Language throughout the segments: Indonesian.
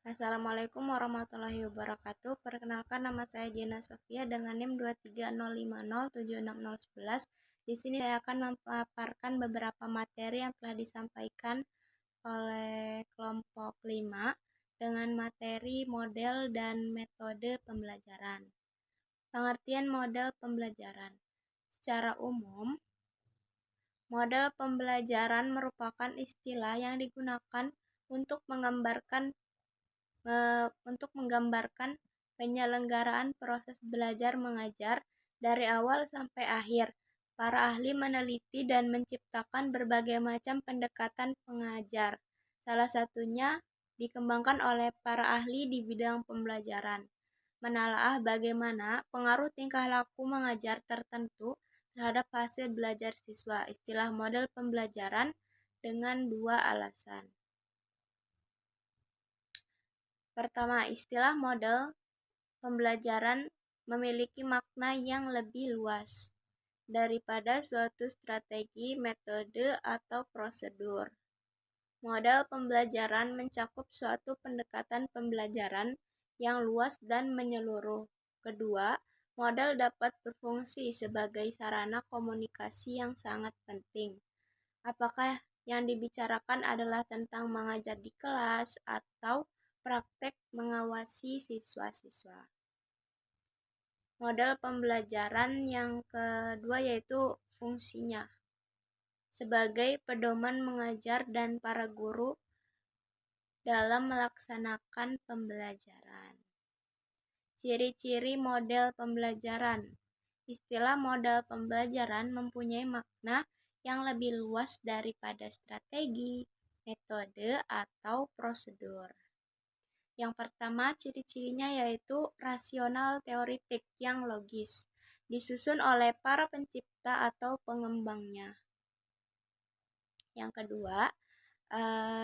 Assalamualaikum warahmatullahi wabarakatuh. Perkenalkan, nama saya Jena Sofia dengan NIM 230507601. Di sini saya akan memaparkan beberapa materi yang telah disampaikan oleh kelompok 5 dengan materi model dan metode pembelajaran. Pengertian model pembelajaran. Secara umum, model pembelajaran merupakan istilah yang digunakan untuk menggambarkan penyelenggaraan proses belajar mengajar dari awal sampai akhir. Para ahli meneliti dan menciptakan berbagai macam pendekatan pengajar. Salah satunya dikembangkan oleh para ahli di bidang pembelajaran. Menelaah bagaimana pengaruh tingkah laku mengajar tertentu terhadap hasil belajar siswa. Istilah model pembelajaran dengan dua alasan. Pertama, istilah model pembelajaran memiliki makna yang lebih luas daripada suatu strategi, metode, atau prosedur. Model pembelajaran mencakup suatu pendekatan pembelajaran yang luas dan menyeluruh. Kedua, model dapat berfungsi sebagai sarana komunikasi yang sangat penting. Apakah yang dibicarakan adalah tentang mengajar di kelas atau praktek mengawasi siswa-siswa? Model pembelajaran yang kedua yaitu fungsinya sebagai pedoman mengajar dan para guru dalam melaksanakan pembelajaran. Ciri-ciri model pembelajaran. Istilah model pembelajaran mempunyai makna yang lebih luas daripada strategi, metode, atau prosedur. Yang pertama, ciri-cirinya yaitu rasional teoritik yang logis, disusun oleh para pencipta atau pengembangnya. Yang kedua,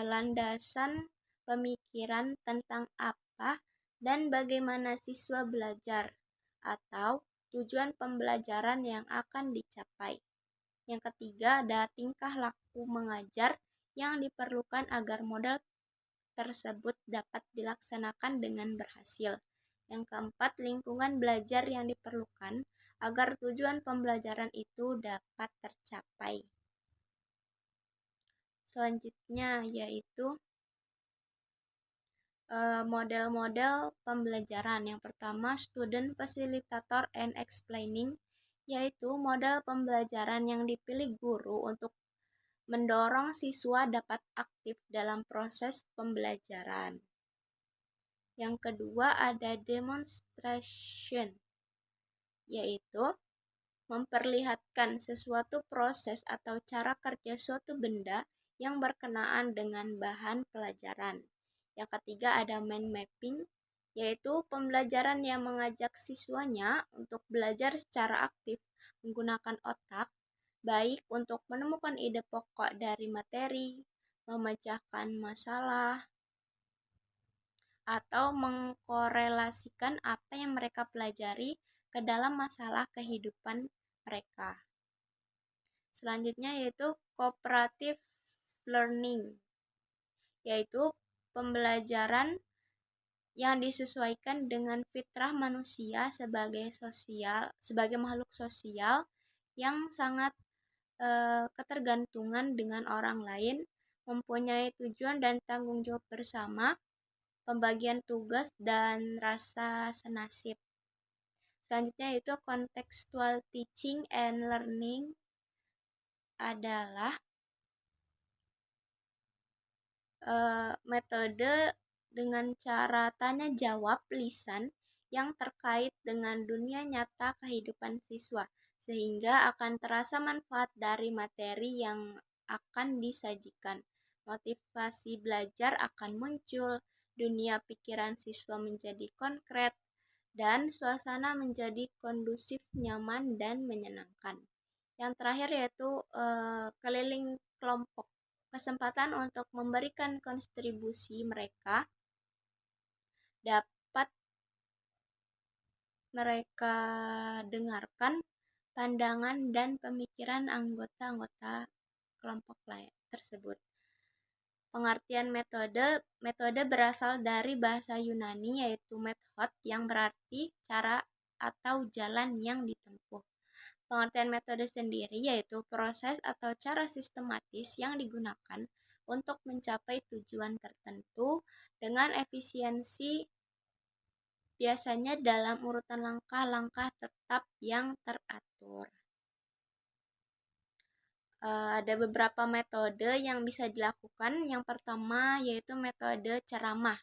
landasan pemikiran tentang apa dan bagaimana siswa belajar atau tujuan pembelajaran yang akan dicapai. Yang ketiga, ada tingkah laku mengajar yang diperlukan agar model tersebut dapat dilaksanakan dengan berhasil. Yang keempat, lingkungan belajar yang diperlukan agar tujuan pembelajaran itu dapat tercapai. Selanjutnya yaitu model-model pembelajaran. Yang pertama, student facilitator and explaining, yaitu model pembelajaran yang dipilih guru untuk mendorong siswa dapat aktif dalam proses pembelajaran. Yang kedua ada demonstration, yaitu memperlihatkan sesuatu proses atau cara kerja suatu benda yang berkenaan dengan bahan pelajaran. Yang ketiga ada mind mapping, yaitu pembelajaran yang mengajak siswanya untuk belajar secara aktif menggunakan otak, baik untuk menemukan ide pokok dari materi, memecahkan masalah, atau mengkorelasikan apa yang mereka pelajari ke dalam masalah kehidupan mereka. Selanjutnya yaitu cooperative learning, yaitu pembelajaran yang disesuaikan dengan fitrah manusia sebagai makhluk sosial yang sangat ketergantungan dengan orang lain, mempunyai tujuan dan tanggung jawab bersama, pembagian tugas, dan rasa senasib. Selanjutnya yaitu contextual teaching and learning adalah metode dengan cara tanya jawab lisan yang terkait dengan dunia nyata kehidupan siswa, sehingga akan terasa manfaat dari materi yang akan disajikan. Motivasi belajar akan muncul, dunia pikiran siswa menjadi konkret, dan suasana menjadi kondusif, nyaman, dan menyenangkan. Yang terakhir yaitu keliling kelompok, kesempatan untuk memberikan kontribusi mereka dapat mereka dengarkan pandangan dan pemikiran anggota-anggota kelompok lain tersebut. Pengertian metode berasal dari bahasa Yunani yaitu method yang berarti cara atau jalan yang ditempuh. Pengertian metode sendiri yaitu proses atau cara sistematis yang digunakan untuk mencapai tujuan tertentu dengan efisiensi, biasanya dalam urutan langkah-langkah tetap yang teratur. Ada beberapa metode yang bisa dilakukan. Yang pertama yaitu metode ceramah.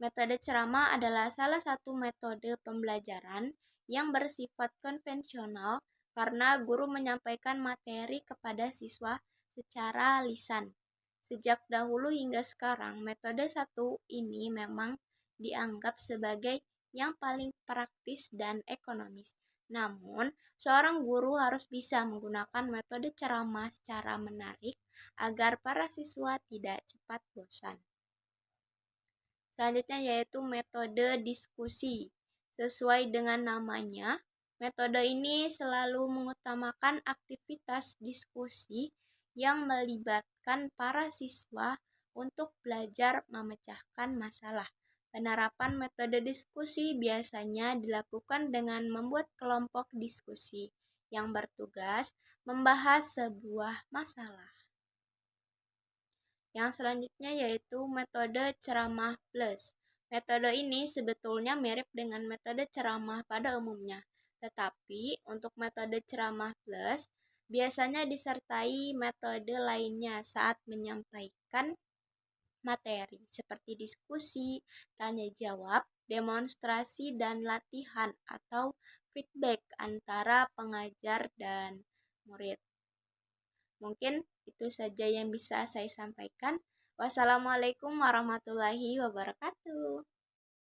Metode ceramah adalah salah satu metode pembelajaran yang bersifat konvensional karena guru menyampaikan materi kepada siswa secara lisan. Sejak dahulu hingga sekarang, metode satu ini memang dianggap sebagai yang paling praktis dan ekonomis. Namun, seorang guru harus bisa menggunakan metode ceramah secara menarik agar para siswa tidak cepat bosan. Selanjutnya yaitu metode diskusi. Sesuai dengan namanya, metode ini selalu mengutamakan aktivitas diskusi yang melibatkan para siswa untuk belajar memecahkan masalah. Penerapan metode diskusi biasanya dilakukan dengan membuat kelompok diskusi yang bertugas membahas sebuah masalah. Yang selanjutnya yaitu metode ceramah plus. Metode ini sebetulnya mirip dengan metode ceramah pada umumnya, tetapi untuk metode ceramah plus biasanya disertai metode lainnya saat menyampaikan materi seperti diskusi, tanya jawab, demonstrasi, dan latihan atau feedback antara pengajar dan murid. Mungkin itu saja yang bisa saya sampaikan. Wassalamualaikum warahmatullahi wabarakatuh.